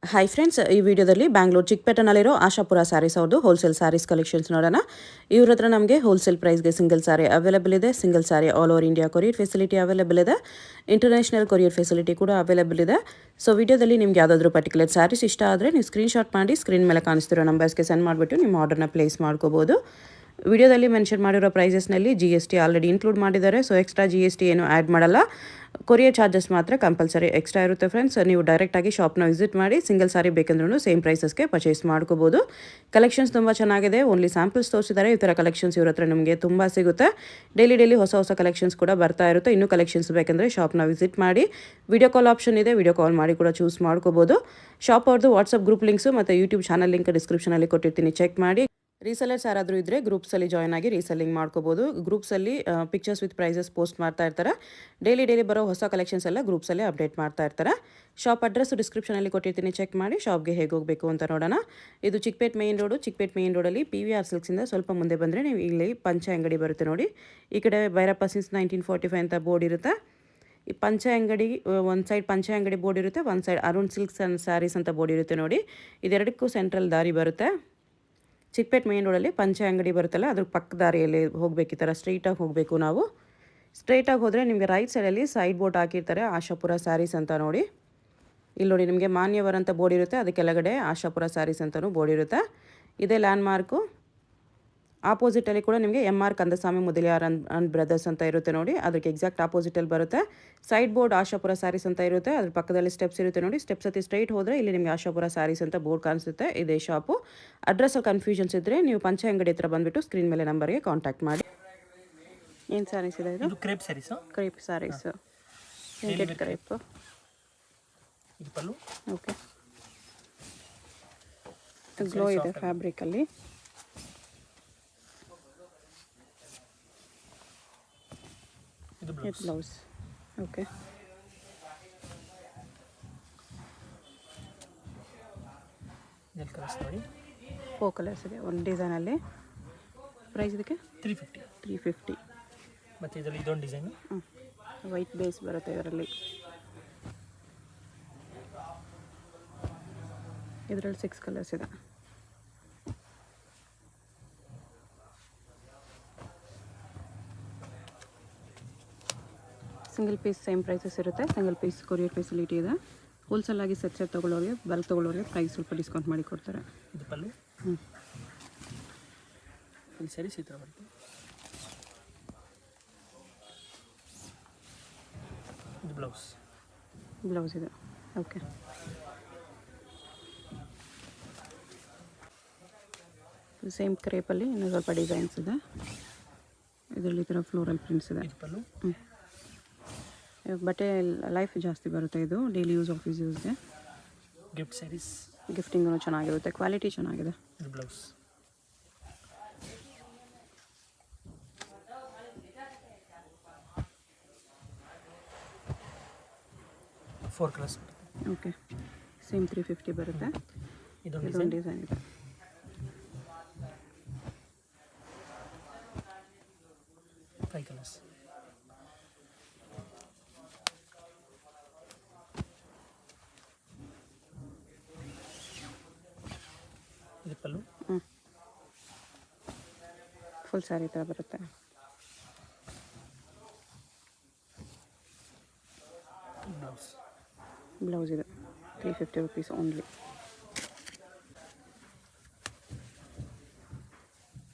Hi friends, ಈ ವಿಡಿಯೋದಲ್ಲಿ ಬ್ಯಾಂಗ್ಳೂರು ಚಿಕ್ಕಪೇಟೆನಲ್ಲಿರೋ ಆಶಾಪುರ ಸ್ಯಾರೀಸ್ ಅವ್ರದ್ದು ಹೋಲ್ಸೇಲ್ ಸ್ಯಾರೀಸ್ ಕಲೆಕ್ಷನ್ಸ್ ನೋಡೋಣ. ಇವ್ರ ಹತ್ರ ನಮಗೆ ಹೋಲ್ಸೇಲ್ ಪ್ರೈಸ್ಗೆ ಸಿಂಗಲ್ ಸ್ಯಾರಿ ಅವೈಲೇಬಲ್ ಇದೆ. Single sari all over India courier facility available ಇದೆ. ಇಂಟರ್ನ್ಯಾಷನಲ್ ಕೊರಿಯರ್ ಫೆಸಿಲಿಟಿ ಕೂಡ ಅವೈಲೇಬಲ್ ಇದೆ. ಸೊ ವಿಡಿಯೋದಲ್ಲಿ ನಿಮ್ಗೆ ಯಾವುದಾದ್ರೂ ಪರ್ಟಿಕ್ಯುಲರ್ ಸ್ಯಾರೀಸ್ ಇಷ್ಟ ಆದರೆ ನೀವು ಸ್ಕ್ರೀನ್ಶಾಟ್ ಮಾಡಿ ಸ್ಕ್ರೀನ್ ಮೇಲೆ ಕಾಣಿಸ್ತಿರೋ ನಂಬರ್ಸ್ಗೆ ಸೆಂಡ್ ಮಾಡಿಬಿಟ್ಟು ನಿಮ್ಮ ಆರ್ಡರ್ನ ಪ್ಲೇಸ್ ಮಾಡ್ಕೋಬೋದು. ವಿಡಿಯೋದಲ್ಲಿ ಮೆನ್ಷನ್ ಮಾಡಿರೋ ಪ್ರೈಸಸ್ನಲ್ಲಿ GST ಆಲ್ರೆಡಿ ಇನ್ಕ್ಲೂಡ್ ಮಾಡಿದ್ದಾರೆ. ಸೊ ಎಕ್ಸ್ಟ್ರಾ GST ಏನು ಆ್ಯಡ್ ಮಾಡಲ್ಲ. ಕೊರಿಯರ್ ಚಾರ್ಜಸ್ ಮಾತ್ರ ಕಂಪಲ್ಸರಿ ಎಕ್ಸ್ಟ್ರಾ ಇರುತ್ತೆ ಫ್ರೆಂಡ್ಸ್. ನೀವು ಡೈರೆಕ್ಟಾಗಿ ಶಾಪ್ನ ವಿಸಿಟ್ ಮಾಡಿ ಸಿಂಗಲ್ ಸಾರಿ ಬೇಕಂದ್ರೂ ಸೇಮ್ ಪ್ರೈಸಸ್ಗೆ ಪರ್ಚೇಸ್ ಮಾಡ್ಕೋಬೋದು. ಕಲೆಕ್ಷನ್ಸ್ ತುಂಬ ಚೆನ್ನಾಗಿದೆ. ಓನ್ಲಿ ಸ್ಯಾಂಪಲ್ಸ್ ತೋರಿಸಿದ್ದಾರೆ. ಈ ಥರ ಕಲೆಕ್ಷನ್ಸ್ ಇವ್ರ ಹತ್ರ ನಿಮಗೆ ತುಂಬ ಸಿಗುತ್ತೆ. ಡೈಲಿ ಹೊಸ ಕಲೆಕ್ಷನ್ಸ್ ಕೂಡ ಬರ್ತಾ ಇರುತ್ತೆ. ಇನ್ನೂ ಕಲೆಕ್ಷನ್ಸ್ ಬೇಕಂದರೆ ಶಾಪ್ನ ವಿಸಿಟ್ ಮಾಡಿ. ವಿಡಿಯೋ ಕಾಲ್ ಆಪ್ಷನ್ ಇದೆ, ವಿಡಿಯೋ ಕಾಲ್ ಮಾಡಿ ಕೂಡ ಚೂಸ್ ಮಾಡ್ಕೋಬೋದು. ಶಾಪ್ ಅವ್ರದ್ದು ವಾಟ್ಸಪ್ ಗ್ರೂಪ್ ಲಿಂಕ್ಸು ಮತ್ತು ಯೂಟ್ಯೂಬ್ ಚಾನಲ್ ಲಿಂಕ್ ಡಿಸ್ಕ್ರಿಪ್ಷನಲ್ಲಿ ಕೊಟ್ಟಿರ್ತೀನಿ, ಚೆಕ್ ಮಾಡಿ. ರೀಸೆಲರ್ಸ್ ಯಾರಾದರೂ ಇದ್ದರೆ ಗ್ರೂಪ್ಸಲ್ಲಿ ಜಾಯ್ನ್ ಆಗಿ ರೀಸೆಲ್ಲಿಂಗ್ ಮಾಡ್ಕೋಬೋದು. ಗ್ರೂಪ್ಸಲ್ಲಿ ಪಿಕ್ಚರ್ಸ್ ವಿತ್ ಪ್ರೈಸಸ್ ಪೋಸ್ಟ್ ಮಾಡ್ತಾ ಇರ್ತಾರೆ. ಡೈಲಿ ಬರೋ ಹೊಸ ಕಲೆಕ್ಷನ್ಸ್ ಎಲ್ಲ ಗ್ರೂಪ್ಸಲ್ಲೇ ಅಪ್ಡೇಟ್ ಮಾಡ್ತಾ ಇರ್ತಾರೆ. ಶಾಪ್ ಅಡ್ರೆಸ್ ಡಿಸ್ಕ್ರಿಪ್ಷನಲ್ಲಿ ಕೊಟ್ಟಿರ್ತೀನಿ, ಚೆಕ್ ಮಾಡಿ. ಶಾಪ್ಗೆ ಹೇಗೆ ಹೋಗಬೇಕು ಅಂತ ನೋಡೋಣ. ಇದು ಚಿಕ್ಕಪೇಟೆ ಮೇನ್ ರೋಡಲ್ಲಿ PVR ಸಿಲ್ಕ್ಸಿಂದ ಸ್ವಲ್ಪ ಮುಂದೆ ಬಂದರೆ ನೀವು ಇಲ್ಲಿ ಪಂಚೆ ಅಂಗಡಿ ಬರುತ್ತೆ ನೋಡಿ. ಈ ಕಡೆ ಭೈರಪ್ಪ ಸಿನ್ಸ್ 1945 ಅಂತ ಬೋರ್ಡ್ ಇರುತ್ತೆ. ಈ ಪಂಚೆ ಅಂಗಡಿ ಒಂದು ಸೈಡ್ ಪಂಚೆ ಅಂಗಡಿ ಬೋರ್ಡ್ ಇರುತ್ತೆ, ಒಂದು side Arun silks and sarees ಅಂತ ಬೋರ್ಡ್ ಇರುತ್ತೆ ನೋಡಿ. ಇದೆರಡಕ್ಕೂ ಸೆಂಟ್ರಲ್ ದಾರಿ ಬರುತ್ತೆ. ಚಿಕ್ಕಪೇಟೆ ಮೇನ್ ರೋಡಲ್ಲಿ ಪಂಚೆ ಅಂಗಡಿ ಬರುತ್ತಲ್ಲ, ಅದ್ರ ಪಕ್ಕ ದಾರಿಯಲ್ಲಿ ಹೋಗಬೇಕು. ಈ ಥರ ಸ್ಟ್ರೈಟಾಗಿ ಹೋಗಬೇಕು. ನಾವು ಸ್ಟ್ರೈಟಾಗಿ ಹೋದರೆ ನಿಮಗೆ ರೈಟ್ ಸೈಡಲ್ಲಿ ಸೈಡ್ ಬೋರ್ಡ್ ಹಾಕಿರ್ತಾರೆ, ಆಶಾಪುರ ಸ್ಯಾರೀಸ್ ಅಂತ ನೋಡಿ. ಇಲ್ಲಿ ನೋಡಿ ನಿಮಗೆ ಮಾನ್ಯವರ್ ಅಂತ ಬೋರ್ಡ್ ಇರುತ್ತೆ, ಅದಕ್ಕೆ ಕೆಳಗಡೆ ಆಶಾಪುರ ಸ್ಯಾರೀಸ್ ಅಂತಲೂ ಬೋರ್ಡ್ ಇರುತ್ತೆ. ಇದೇ ಲ್ಯಾಂಡ್ ಮಾರ್ಕು. ಆಪೋಸಿಟಲ್ಲಿ ಕೂಡ ನಿಮಗೆ MR Kandaswamy Mudaliar and brothers ಅಂತ ಇರುತ್ತೆ ನೋಡಿ. ಅದಕ್ಕೆ ಎಕ್ಸಾಕ್ಟ್ ಆಪೋಸಿಟಲ್ಲಿ ಬರುತ್ತೆ. ಸೈಡ್ ಬೋರ್ಡ್ ಆಶಾಪುರ ಸ್ಯಾರೀಸ್ ಅಂತ ಇರುತ್ತೆ, ಅದ್ರ ಪಕ್ಕದಲ್ಲಿ ಸ್ಟೆಪ್ಸ್ ಇರುತ್ತೆ ನೋಡಿ. ಸ್ಟೆಪ್ಸ್ ಹತ್ತಿ ಸ್ಟ್ರೈಟ್ ಹೋದರೆ ಇಲ್ಲಿ ನಿಮಗೆ ಆಶಾಪುರ ಸ್ಯಾರೀಸ್ ಅಂತ ಬೋರ್ಡ್ ಕಾಣಿಸುತ್ತೆ. ಇದೇ ಶಾಪು. ಅಡ್ರೆಸ್ಸಲ್ಲಿ ಕನ್ಫ್ಯೂಷನ್ಸ್ ಇದ್ದರೆ ನೀವು ಪಂಚೆ ಅಂಗಡಿ ಹತ್ರ ಬಂದುಬಿಟ್ಟು ಸ್ಕ್ರೀನ್ ಮೇಲೆ ನಂಬರ್ಗೆ ಕಾಂಟ್ಯಾಕ್ಟ್ ಮಾಡಿ. ಏನು ಸ್ಯಾರೀಸ್ ಇದೆ ಇದು? Crepe sarees. Crepe sarees. Printed crepe. ಇದು ಪಲ್ಲು. ಓಕೆ. ಗ್ಲೋ ಇದೆ ಫ್ಯಾಬ್ರಿಕಲ್ಲಿ. ಇದು ಬ್ಲೌಸ್. ಓಕೆ. ಇದೆಲ್ಲ ಕಲರ್ಸ್ ನೋಡಿ. 4 ಕಲರ್ಸ್ ಇದೆ ಒಂದು ಡಿಸೈನಲ್ಲಿ. ಪ್ರೈಸ್ ಇದಕ್ಕೆ 350. ಮತ್ತು ಇದರಲ್ಲಿ ಇದೊಂದು ಡಿಸೈನು. ವೈಟ್ ಬೇಸ್ ಬರುತ್ತೆ ಇದರಲ್ಲಿ. ಇದರಲ್ಲಿ 6 ಕಲರ್ಸ್ ಇದೆ. ಸಿಂಗಲ್ ಪೀಸ್ ಸೇಮ್ ಪ್ರೈಸಸ್ ಇರುತ್ತೆ. ಸಿಂಗಲ್ ಪೀಸ್ ಕೊರಿಯರ್ ಫೆಸಿಲಿಟಿ ಇದೆ. ಹೋಲ್ಸೇಲ್ ಆಗಿ ಸೆಟ್ ತೊಗೊಳ್ಳೋರಿಗೆ, ಬಲ್ಕ್ ತೊಗೊಳ್ಳೋರಿಗೆ ಪ್ರೈಸ್ ಸ್ವಲ್ಪ ಡಿಸ್ಕೌಂಟ್ ಮಾಡಿ ಕೊಡ್ತಾರೆ. ಇದು ಪಲ್ಲು. ಇಲ್ಲಿ ಸ್ಯಾರೀಸ್ ಈ ಥರ ಬರುತ್ತೆ. ಇದು ಬ್ಲೌಸ್ ಇದೆ. ಓಕೆ. ಸೇಮ್ ಕ್ರೇಪಲ್ಲಿ ಇನ್ನೂ ಸ್ವಲ್ಪ ಡಿಸೈನ್ಸ್ ಇದೆ. ಇದರಲ್ಲಿ ಈ ಥರ ಫ್ಲೋರಲ್ ಪ್ರಿಂಟ್ಸ್ ಇದೆ. ಇದು ಪಲ್ಲು. ಬಟ್ಟೆ ಲೈಫ್ ಜಾಸ್ತಿ ಬರುತ್ತೆ. ಇದು ಡೈಲಿ ಯೂಸ್, ಆಫೀಸ್ ಯೂಸ್ಗೆ. ಗಿಫ್ಟ್ ಸ್ಯಾರೀಸ್. ಗಿಫ್ಟಿಂಗೂ ಚೆನ್ನಾಗಿರುತ್ತೆ, ಕ್ವಾಲಿಟಿ ಚೆನ್ನಾಗಿದೆ. ಇದು blouse. Four colours. Okay. Same 350 ಬರುತ್ತೆ. ಇದೊಂದು ಡಿಸೈನ್ ಇದೆ. Five colours. ಇದು ಪಲ್ಲು. ಫುಲ್ ಸ್ಯಾರಿ ಥರ ಬರುತ್ತೆ. ಬ್ಲೌಸ್ ಇದೆ. 350 ರುಪೀಸ್ ಓನ್ಲಿ.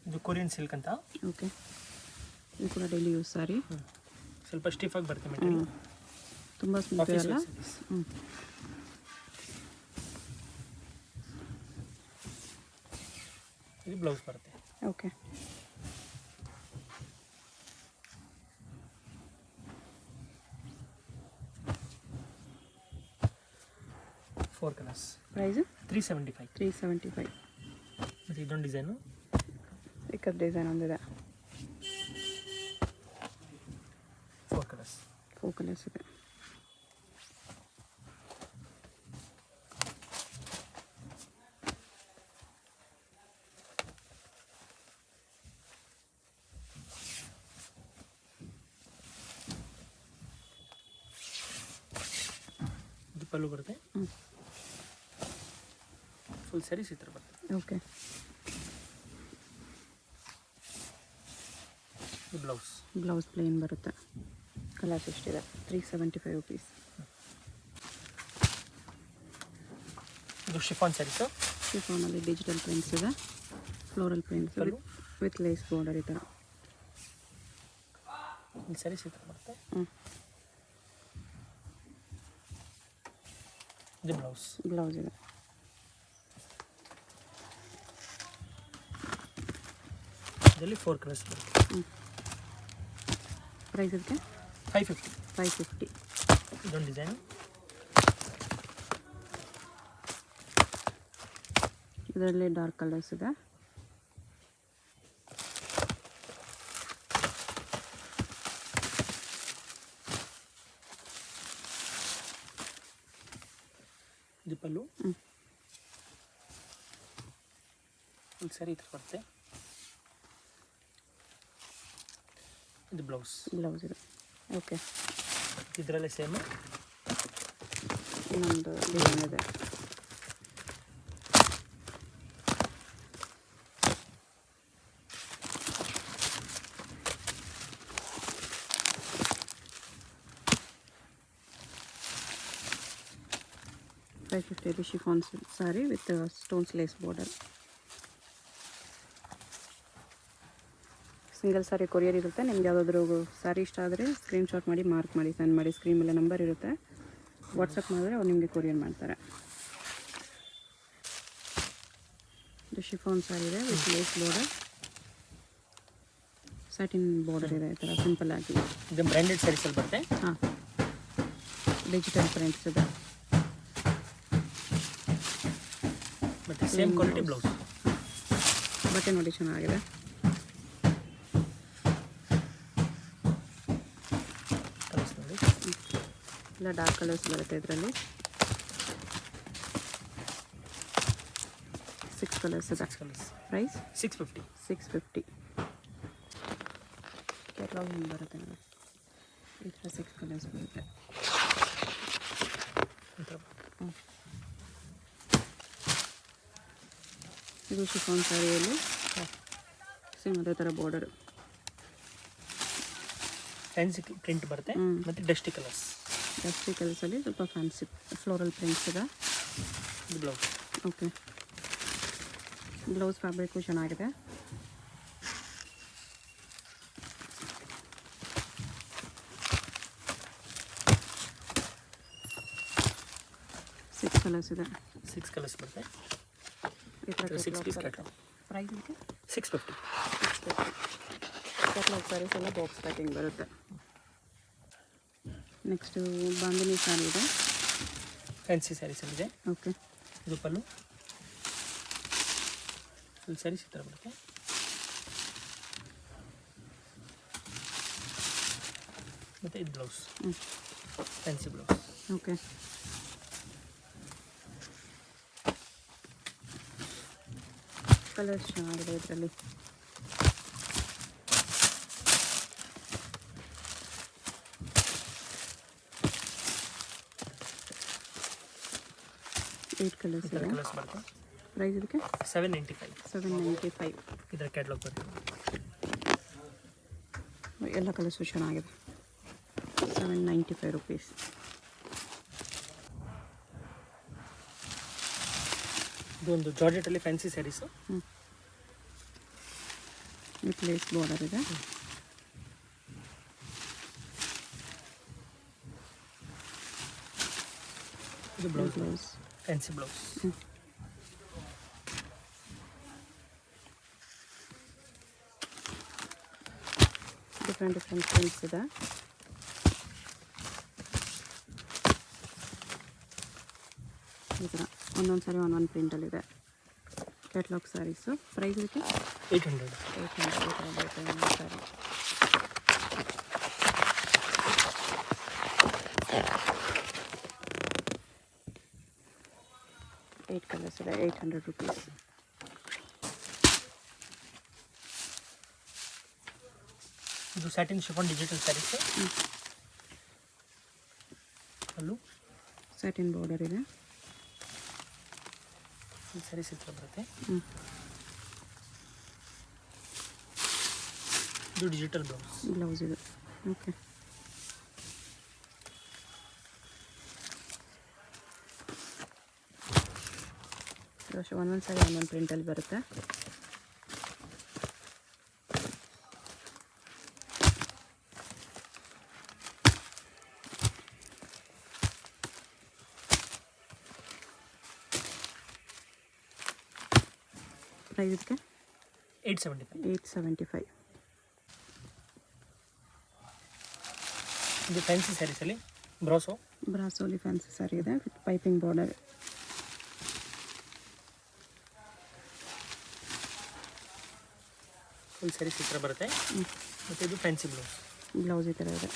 ಇದು ಕೊರಿಯನ್ ಸಿಲ್ಕ್ ಅಂತ. ಓಕೆ. ಇದು ಕೂಡ ಡೈಲಿ ಯೂಸ್ ಸ್ಯಾರಿ. ಸ್ವಲ್ಪ ಸ್ಟಿಫಾಗಿ ಬರುತ್ತೆ ಮೆಟೀರಿಯಲ್. ತುಂಬ ಸ್ಮೂತ್ ಅಲ್ಲ. ಇದು ಬ್ಲೌಸ್ ಬರುತ್ತೆ. ಓಕೆ. Four colours. ಪ್ರೈಸು 375. ಮತ್ತು ಇದೊಂದು ಡಿಸೈನು. ಚಿಕ್ಕದ ಡಿಸೈನ್ ಒಂದಿದೆ. 4 ಕಲರ್ಸ್. 4 ಕಲರ್ಸ್ ಇದೆ. ಇದು ಪಲ್ಲು ಬರುತ್ತೆ. ಫುಲ್ ಸ್ಯಾರೀಸ್ ಈ ಥರ ಬರ್ತದೆ. ಓಕೆ. ಇದು ಬ್ಲೌಸ್. ಬ್ಲೌಸ್ ಪ್ಲೇನ್ ಬರುತ್ತೆ. ಕಲರ್ಸ್ ಎಷ್ಟಿದೆ? 375 ರುಪೀಸ್. ಇದು ಶಿಫಾನ್ ಸ್ಯಾರೀಸು. ಶಿಫಾನಲ್ಲಿ ಡಿಜಿಟಲ್ ಪ್ರಿಂಟ್ಸ್ ಇದೆ, floral prints with lace border ಈ ಥರ. ಈ ಸ್ಯಾರೀಸ್ ಈ ಥರ ಬರುತ್ತೆ. ಇದು ಬ್ಲೌಸ್. ಬ್ಲೌಸ್ ಇದೆ. ಇದರಲ್ಲಿ 4 ಕಲರ್ಸ್ ಬರುತ್ತೆ. ಪ್ರೈಸ್ ಇದಕ್ಕೆ 550. 550. ಇದೊಂದು ಡಿಸೈನ್. ಇದರಲ್ಲಿ ಡಾರ್ಕ್ ಕಲರ್ಸ್ ಇದೆ. ಇದು ಪಲ್ಲು. ಒಂದು ಸ್ಯಾರಿ ಈ ಥರ ಬರುತ್ತೆ. ಇದು ಬ್ಲೌಸ್. ಬ್ಲೌಸ್ ಇದೆ. ಓಕೆ. ಇದರಲ್ಲೇ ಸೇಮ್ ಇನ್ನೊಂದು ಡಿಸೈನ್ ಇದೆ. $550 chiffon saree with stones lace border. Single saree courier ಇರುತ್ತೆ. ನಿಮ್ಗೆ ಯಾವುದಾದ್ರೂ ಸ್ಯಾರಿ ಇಷ್ಟ ಆದರೆ ಸ್ಕ್ರೀನ್ಶಾಟ್ ಮಾಡಿ ಮಾರ್ಕ್ ಮಾಡಿ ಸೆಂಡ್ ಮಾಡಿ. ಸ್ಕ್ರೀನ್ ಮೇಲೆ ನಂಬರ್ ಇರುತ್ತೆ, ವಾಟ್ಸಪ್ ಮಾಡಿದ್ರೆ ಅವ್ರು ನಿಮಗೆ ಕೊರಿಯರ್ ಮಾಡ್ತಾರೆ. ಇದು ಶಿಫಾನ್ ಸ್ಯಾರಿ ಇದೆ with lace border, satin border ಇದೆ ಈ ಥರ ಸಿಂಪಲ್ ಆಗಿ. ಇದು ಬ್ರ್ಯಾಂಡೆಡ್ ಸ್ಯಾರೀಸಲ್ಲಿ ಬರುತ್ತೆ. ಹಾಂ, ಡಿಜಿಟಲ್ ಪ್ರಿಂಟ್ಸ್ ಇದೆ. ಮತ್ತು ಸೇಮ್ ಕ್ವಾಲಿಟಿ ಬ್ಲೌಸ್. ಬಟ್ಟೆ ನೋಡಿ ಚೆನ್ನಾಗಿದೆ. ಕಲರ್ಸ್ ನೋಡಿ. ಎಲ್ಲ ಡಾರ್ಕ್ ಕಲರ್ಸ್ ಬರುತ್ತೆ ಇದರಲ್ಲಿ. 6 ಕಲರ್ಸ್ ಇದೆ. ಕಲರ್ಸ್. ಪ್ರೈಸ್ 650. 650. ಕ್ಯಾಟ್ಲಾಗ್ ಹಿಂಗೆ ಬರುತ್ತೆ ನೋಡಿ, ಈ ಥರ 6 ಕಲರ್ಸ್ ಬರುತ್ತೆ. ಇದು ಶಿಫಾನ್ ಸ್ಯಾರಿಯಲ್ಲಿ ಸೇಮ್ ಅದೇ ಥರ ಬಾರ್ಡರ್, ಫ್ಯಾನ್ಸಿ ಪ್ರಿಂಟ್ ಬರುತ್ತೆ. ಮತ್ತು ಡಸ್ಟಿ ಕಲರ್ಸ್. ಡಸ್ಟಿ ಕಲರ್ಸಲ್ಲಿ ಸ್ವಲ್ಪ ಫ್ಯಾನ್ಸಿ ಫ್ಲೋರಲ್ ಪ್ರಿಂಟ್ಸ್ ಇದೆ. ಇದು ಬ್ಲೌಸ್. ಓಕೆ. ಬ್ಲೌಸ್ ಫ್ಯಾಬ್ರಿಕ್ಕು ಚೆನ್ನಾಗಿದೆ. ಸಿಕ್ಸ್ ಕಲರ್ಸ್ ಇದೆ. 6 ಕಲರ್ಸ್ ಬರುತ್ತೆ. ಈ ಥರ 6 ಪೀಸ್ ಕ್ಯಾಟ್ಲಾಗ್. ಪ್ರೈಸ್ ಇದಕ್ಕೆ 650. ಕ್ಯಾಟ್ಲಾಗ್ ಸ್ಯಾರೀಸ್ ಎಲ್ಲ ಬಾಕ್ಸ್ ಪ್ಯಾಕಿಂಗ್ ಬರುತ್ತೆ. ನೆಕ್ಸ್ಟು ಬಾಂದಿನಿ ಸ್ಯಾರಿ ಇದೆ, ಫ್ಯಾನ್ಸಿ ಸ್ಯಾರೀಸಲ್ಲಿದೆ. ಓಕೆ. ಇದು ಪಲ್ಲು. ಫುಲ್ ಸ್ಯಾರೀಸ್ ಈ ಥರ ಬರುತ್ತೆ. ಮತ್ತು ಇದು blouse, fancy blouse. Okay. Colours ಚೆನ್ನಾಗಿದೆ ಇದರಲ್ಲಿ. ಏಟ್ ಕಲರ್ಸ್ ಇದೆ. ಕಲರ್ಸ್ ಬರುತ್ತೆ. ಪ್ರೈಸ್ ಇದಕ್ಕೆ 795. 795. ಇದರ ಕ್ಯಾಟ್ಲಾಗ್ ಬರುತ್ತೆ. ಎಲ್ಲ ಕಲರ್ಸು ಚೆನ್ನಾಗಿದೆ. 795 ರುಪೀಸ್. ಇದೊಂದು ಜಾರ್ಜೆಟಲ್ಲಿ fancy saris. With lace border ಇದೆ. ಇದು blouse. Blouse fancy blouse. Different prints ಇದೆ. ಈ ಥರ ಒಂದೊಂದು ಸಾರಿ ಒಂದೊಂದು ಪ್ರಿಂಟಲ್ಲಿದೆ. ಕ್ಯಾಟ್ಲಾಗ್ ಸ್ಯಾರೀಸು. ಪ್ರೈಸ್ ಇದಕ್ಕೆ 800. 800 ಸ್ಯಾರಿ. ಏಟ್ ಕಲರ್ಸ್ ಇದೆ. 800 ರುಪೀಸ್. ಇದು ಸ್ಯಾಟಿನ್ ಶಿಫಾನ್ ಡಿಜಿಟಲ್ ಸ್ಯಾರೀಸು. ಅಲ್ಲೂ ಸ್ಯಾಟಿನ್ ಬಾರ್ಡರ್ ಇದೆ. ಫುಲ್ ಸ್ಯಾರೀಸ್ ಈ ಥರ ಬರುತ್ತೆ. ಹ್ಞೂ ಇದು ಡಿಜಿಟಲ್ ಬ್ಲೌಸ್. ಬ್ಲೌಸ್ ಇದು. ಓಕೆ. ಒಂದೊಂದು ಸಾರಿ ಒಂದೊಂದು ಪ್ರಿಂಟಲ್ಲಿ ಬರುತ್ತೆ. ಪ್ರೈಸ್ ಇದಕ್ಕೆ 875. 875. ಇದು ಫ್ಯಾನ್ಸಿ ಸ್ಯಾರೀಸಲ್ಲಿ ಬ್ರಾಸೋಲಿ ಫ್ಯಾನ್ಸಿ ಸ್ಯಾರಿ ಇದೆ with piping border. Full saris ಈ ಥರ ಬರುತ್ತೆ. ಮತ್ತು ಇದು ಫ್ಯಾನ್ಸಿ ಬ್ಲೌಸ್ ಈ ಥರ ಇದೆ.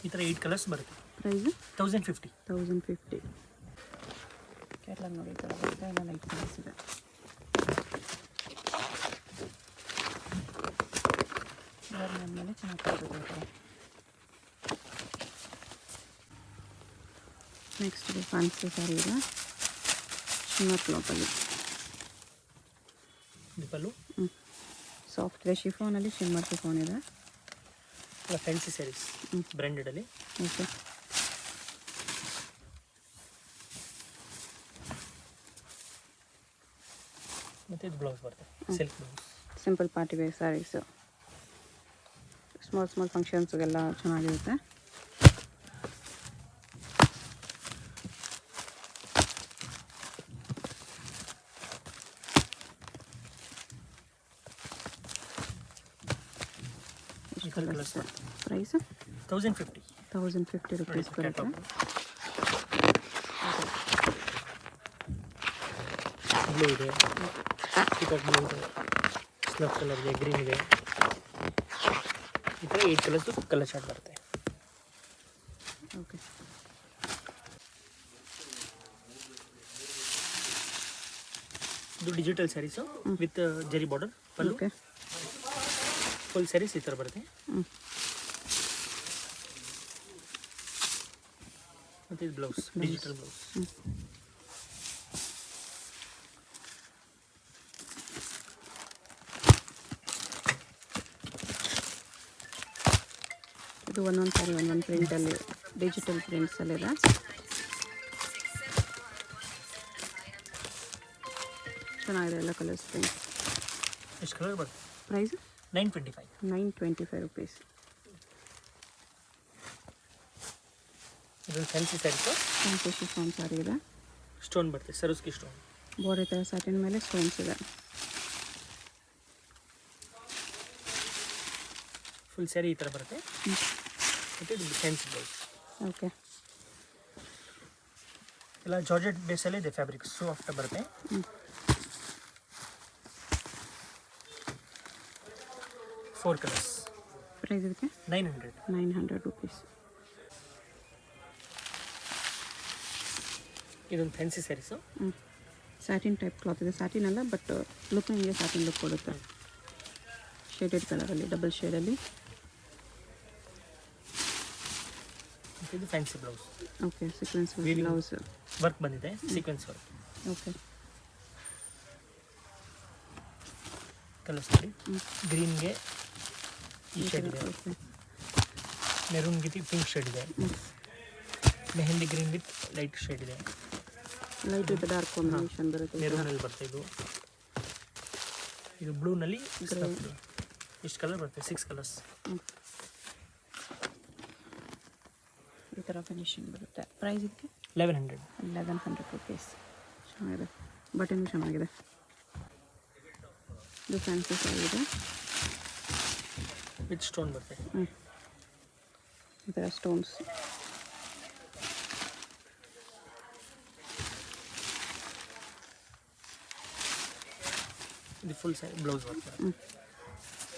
ಈ ಥರ 8 ಕಲರ್ಸ್ ಬರುತ್ತೆ. ಪ್ರೈಸ್ 1050. 1050. ಕ್ಯಾಟ್ಲಾಗ್ ನೋಡಿ, ಈ ಥರ ಬರುತ್ತೆ. ಎಲ್ಲ ಲೈಟ್ ಕಲರ್ಸ್ ಇದೆ. ಮೇಲೆ ಚೆನ್ನಾಗಿ ಕಾಣುತ್ತೆ. ನೆಕ್ಸ್ಟ್ ಇದು ಫ್ಯಾನ್ಸಿ ಸ್ಯಾರಿ ಇದೆ ಶಿಮ್ಮರ್ ಕ್ಲಾತಲ್ಲಿ. ಪಲ್ಲು ಸಾಫ್ಟ್ ಇದೆ, ಶಿಫಾನಲ್ಲಿ ಶಿಮ್ಮರ್ ಶಿಫಾನ್ ಇದೆ. ಫ್ಯಾನ್ಸಿ ಸ್ಯಾರೀಸ್ ಬ್ರ್ಯಾಂಡೆಡಲ್ಲಿ. ಓಕೆ. ಮತ್ತು ಇದು ಬ್ಲೌಸ್ ಬರುತ್ತೆ, silk blouse. Simple party wear saris, small ಫಂಕ್ಷನ್ಸ್ಗೆಲ್ಲ ಚೆನ್ನಾಗಿರುತ್ತೆ. ಪ್ರೈಸ್ 1050 ರುಪೀಸ್ ಬರುತ್ತೆ. ಬ್ಲೂ ಇದೆ, ಪಿಕಾಕ್ ಬ್ಲೂ ಇದೆ, ಸ್ನಫ್ ಕಲರ್ ಇದೆ, ಗ್ರೀನ್ ಇದೆ. ಈ ಥರ 8 ಕಲರ್ಸು ಕಲರ್ ಚಾರ್ಟ್ ಬರುತ್ತೆ. ಓಕೆ. ಇದು digital saris with zari border pallu. Okay. Full saris ಈ ಥರ ಬರುತ್ತೆ. ಮತ್ತು ಇದು ಬ್ಲೌಸ್, ಡಿಜಿಟಲ್ ಬ್ಲೌಸ್. ಇದು ಒಂದೊಂದು ಸಾರಿ ಒಂದೊಂದು ಪ್ರಿಂಟಲ್ಲಿ ಡಿಜಿಟಲ್ ಪ್ರಿಂಟ್ಸಲ್ಲಿದೆ. ಚೆನ್ನಾಗಿದೆ ಎಲ್ಲ ಕಲರ್ಸ್ ಪ್ರಿಂಟ್. ಎಷ್ಟು ಕಲರ್ ಬರುತ್ತೆ? Price 925 rupees. ಇದು fancy sarees. Fancy chiffon saree ಇದೆ. ಸ್ಟೋನ್ ಬರುತ್ತೆ, ಸರೋಸ್ಕಿ ಸ್ಟೋನ್. ಬಾರ್ಡರ್ ಥರ ಸ್ಯಾಟಿನ್ ಮೇಲೆ ಸ್ಟೋನ್ಸ್ ಇದೆ. ಫುಲ್ ಸ್ಯಾರಿ ಈ ಥರ ಬರುತ್ತೆ. ಮತ್ತು ಇದು ಫ್ಯಾನ್ಸಿ ಬ್ಲೌಸ್. ಓಕೆ. ಎಲ್ಲ ಜಾರ್ಜೆಟ್ ಬೇಸಲ್ಲಿ ಇದೆ, ಫ್ಯಾಬ್ರಿಕ್ ಸಾಫ್ಟ್ ಬರುತ್ತೆ. 4 ಕಲರ್ಸ್. ಪ್ರೈಸ್ ಇದಕ್ಕೆ 900 ರುಪೀಸ್. ಇದೊಂದು fancy sarees. Satin type cloth ಇದೆ. ಸ್ಯಾಟಿನ್ ಅಲ್ಲ, ಬಟ್ ಲುಕ್ ನಿಮಗೆ ಸ್ಯಾಟಿನ್ ಲುಕ್ ಕೊಡುತ್ತೆ. ಶೇಡೆಡ್ ಕಲರಲ್ಲಿ, ಡಬಲ್ ಶೇಡಲ್ಲಿ. ಇದು fancy blouse. Okay. Sequence blouse work ಬಂದಿದೆ, ಸೀಕ್ವೆನ್ಸ್ ವರ್ಕ್. ಓಕೆ. ಕಲರ್ಸ್ ನೋಡಿ, ಗ್ರೀನ್ಗೆ ಈ ಶೇಡ್ ಇದೆ, ಮೆರೂನ್ಗೆ ಪಿಂಕ್ ಶೇಡ್ ಇದೆ, mehendi green with light shade ಇದೆ, ಲೈಟ್ ವಿತ್ ಡಾರ್ಕ್ ಕಾಂಬಿನೇಷನ್ ಬರುತ್ತೆ. ಮೆರೂನಲ್ಲಿ ಬರುತ್ತೆ. ಇದು ಬ್ಲೂನಲ್ಲಿ ಇಷ್ಟು ಕಲರ್ ಬರುತ್ತೆ, 6 ಕಲರ್ಸ್. ಈ ಥರ ಫಿನಿಶಿಂಗ್ ಬರುತ್ತೆ. ಪ್ರೈಸ್ ಇದಕ್ಕೆ 1100 ರುಪೀಸ್. ಚೆನ್ನಾಗಿದೆ, ಬಟನ್ ಚೆನ್ನಾಗಿದೆ. ಇದು ಫ್ಯಾನ್ಸಿ ಸ್ಯಾರಿ ಇದೆ ವಿತ್ ಸ್ಟೋನ್ ಬರುತ್ತೆ. ಈ ಥರ ಸ್ಟೋನ್ಸ್. ಇದು ಫುಲ್ ಸ್ಯಾರಿ ಬ್ಲೌಸ್ ಬರುತ್ತೆ.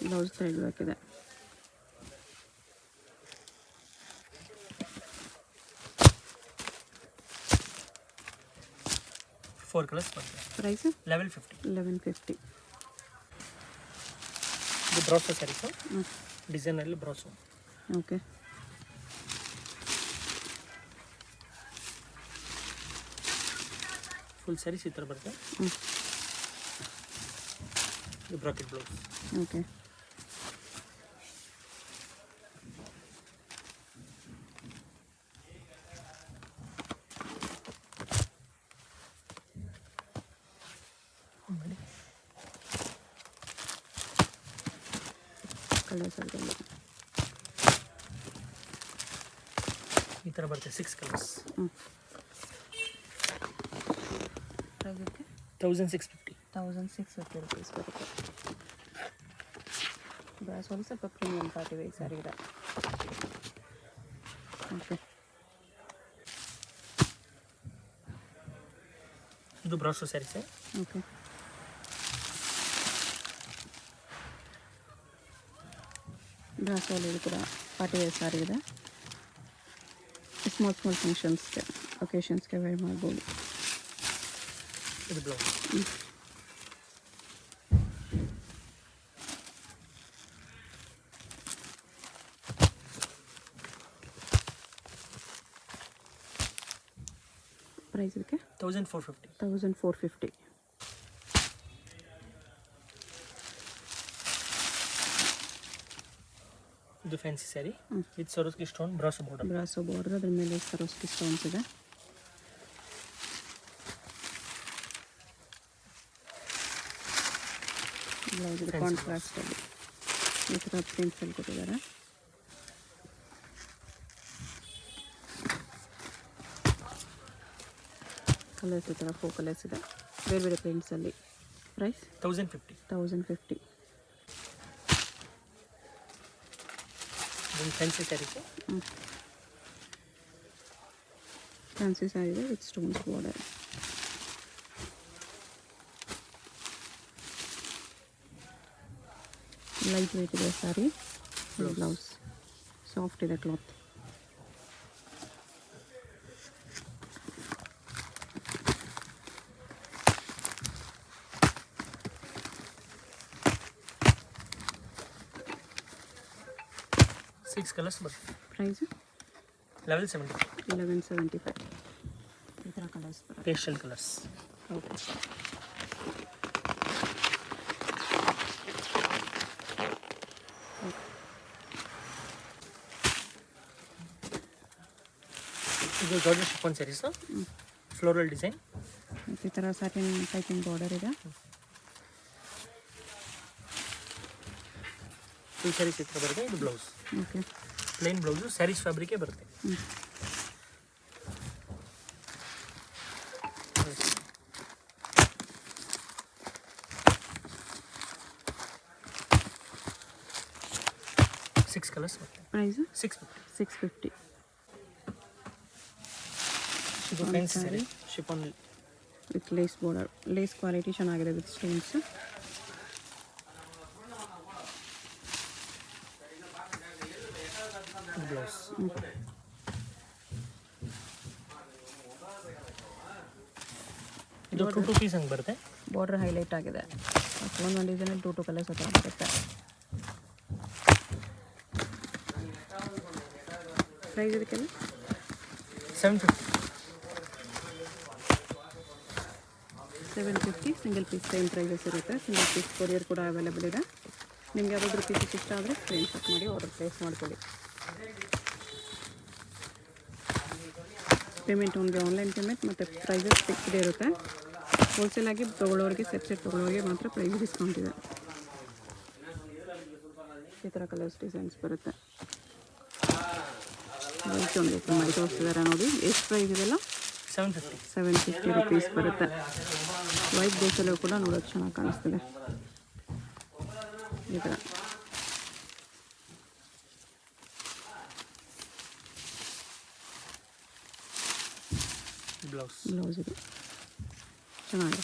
ಬ್ಲೌಸ್ ಸೈಡ್ ವರ್ಕ್ ಇದೆ. 4 ಕಲರ್ಸ್ ಬರ್ತದೆ. ಪ್ರೈಸ್ 1150. 1150. ಇದು ಬ್ರಾಸೋ ಸ್ಯಾರೀಸು, ಡಿಸೈನಲ್ಲಿ ಬ್ರಾಸೋ. ಓಕೆ. ಫುಲ್ ಸ್ಯಾರೀಸ್ ಈ ಥರ ಬರುತ್ತೆ. ಇದು ಬ್ರಾಕೆಟ್ ಬ್ಲೌಸ್. ಓಕೆ. ಕಲರ್ಸ್ ಅದೆಲ್ಲ ಈ ಥರ ಬರುತ್ತೆ 6 ಕಲರ್ಸ್. ಪ್ರೈಸಕ್ಕೆ 1650. 1650 ರುಪೀಸ್ ಬರುತ್ತೆ. ಬ್ರಾಸೋಲಿ ಸ್ವಲ್ಪ ಪ್ರೀಮಿಯಂ ಪಾರ್ಟಿ ವೇರ್ ಸ್ಯಾರಿ ಇದೆ. ಓಕೆ. ಇದು ಬ್ರಾಸೋ ಸ್ಯಾರೀಸ್. ಓಕೆ. ಬ್ರಾಸೋಲಿ ಕೂಡ ಪಾರ್ಟಿ ವೇರ್ ಸ್ಯಾರಿ ಇದೆ. ಸ್ಮಾಲ್ ಫಂಕ್ಷನ್ಸ್ಗೆ ಒಕೇಶನ್ಸ್ಗೆ ವೇರ್ ಮಾಡ್ಬೋದು. ಇದು ಬ್ಲೌಸ್. ಪ್ರೈಸ್ ಇದಕ್ಕೆ 1450. 1450. ಇದು fancy sari with ಸರೋಸ್ಕಿ stone brasso border. Brasso border, ಅದ್ರ ಮೇಲೆ ಸರೋಸ್ಕಿ ಸ್ಟೋನ್ಸ್ ಇದೆ. ಬ್ಲೌಸ್ ಇದೆ ಕಾಂಟ್ರಾಸ್ಟಲ್ಲಿ ಈ ಥರ ಪ್ರಿಂಟ್ಸಲ್ಲಿ ಕೊಟ್ಟಿದ್ದಾರೆ. ಕಲರ್ಸ್ ಈ ಥರ 4 ಕಲರ್ಸ್ ಇದೆ, ಬೇರೆ ಬೇರೆ ಪ್ರಿಂಟ್ಸಲ್ಲಿ. ಪ್ರೈಸ್ 1050. 1050. ಇದು ಫ್ಯಾನ್ಸಿ ಸ್ಯಾರೀಸ್. ಫ್ಯಾನ್ಸಿ ಸ್ಯಾರಿ ಇದೆ with stones border. Light weight ಇದೆ ಸ್ಯಾರಿ. ಬ್ಲೌಸ್ ಸಾಫ್ಟ್ ಇದೆ ಕ್ಲಾತ್. ಸಿಕ್ಸ್ ಕಲರ್ಸ್ ಬರುತ್ತೆ. ಪ್ರೈಸು 1175. 1175. ಈ ಥರ ಕಲರ್ಸ್ ಬರುತ್ತೆ. Pastel colours. ಓಕೆ. ಇದು georgette chiffon saris, floral design. ಈ ಥರ ಸಾಟಿನ್ ಟೈಪಿಂಗ್ ಬಾರ್ಡರ್ ಇದೆ. ಫುಲ್ ಸ್ಯಾರೀಸ್ ಈ ಥರ ಬರುತ್ತೆ. ಇದು blouse. Okay. Plain blouse saris ಫ್ಯಾಬ್ರಿಕೇ ಬರುತ್ತೆ. ಸಿಕ್ಸ್ ಕಲರ್ಸ್ ಬರುತ್ತೆ. ಪ್ರೈಸು 650. 650. ಇದು fancy sari chiffon with lace border. Lace quality ಚೆನ್ನಾಗಿದೆ ವಿತ್ ಸ್ಟೋನ್ಸ್. ಬ್ಲೌಸ್. ಇದು 2 ಪೀಸ್ ಹಂಗೆ ಬರುತ್ತೆ. ಬಾರ್ಡರ್ ಹೈಲೈಟ್ ಆಗಿದೆ. ಒಂದೊಂದು ಡಿಸೈನಲ್ಲಿ 2 ಕಲರ್ಸ್ ಹತ್ರ ಬರುತ್ತೆ. ಪ್ರೈಸ್ ಇದಕ್ಕೆಲ್ಲ 750. 750. ಸಿಂಗಲ್ ಪೀಸ್ ಸೇಮ್ ಪ್ರೈಸಸ್ ಇರುತ್ತೆ. ಸಿಂಗಲ್ ಪೀಸ್ ಕೊರಿಯರ್ ಕೂಡ ಅವೈಲೇಬಲ್ ಇದೆ. ನಿಮಗೆ ಯಾವ್ದಾದ್ರು ಪೀಸಸ್ ಇಷ್ಟ ಆದರೆ ಸ್ಕ್ರೀನ್ಶಾಟ್ ಮಾಡಿ ಆರ್ಡರ್ ಪ್ಲೇಸ್ ಮಾಡ್ಕೊಳ್ಳಿ. ಪೇಮೆಂಟ್ ಓನ್ಲಿ ಆನ್ಲೈನ್ ಪೇಮೆಂಟ್ ಮತ್ತು ಪ್ರೈಸಸ್ ಫಿಕ್ಸ್ಡ್ ಇರುತ್ತೆ. ಹೋಲ್ಸೇಲಾಗಿ ತೊಗೊಳ್ಳೋರಿಗೆ ಸೆಟ್ ತೊಗೊಳ್ಳೋರಿಗೆ ಮಾತ್ರ ಪ್ರೈಸ್ ಡಿಸ್ಕೌಂಟ್ ಇದೆ. ಈ ಥರ ಕಲರ್ಸ್ ಡಿಸೈನ್ಸ್ ಬರುತ್ತೆ. ವೈಟ್ ಒಂದು ಓಪನ್ ಮಾಡಿ ತೋರಿಸ್ತಿದ್ದಾರೆ ನೋಡಿ. ಎಷ್ಟು ಪ್ರೈಸ್ ಇದೆಲ್ಲ? 750. 750 ರುಪೀಸ್ ಬರುತ್ತೆ. ವೈಟ್ ಬೇಸಲ್ಲೂ ಕೂಡ ನೋಡೋದು ಚೆನ್ನಾಗಿ ಕಾಣಿಸ್ತಿದೆ. ಈ ಥರ ಬ್ಲೌಸ್. ಬ್ಲೌಸ್ ಇದೆ ಚೆನ್ನಾಗಿದೆ.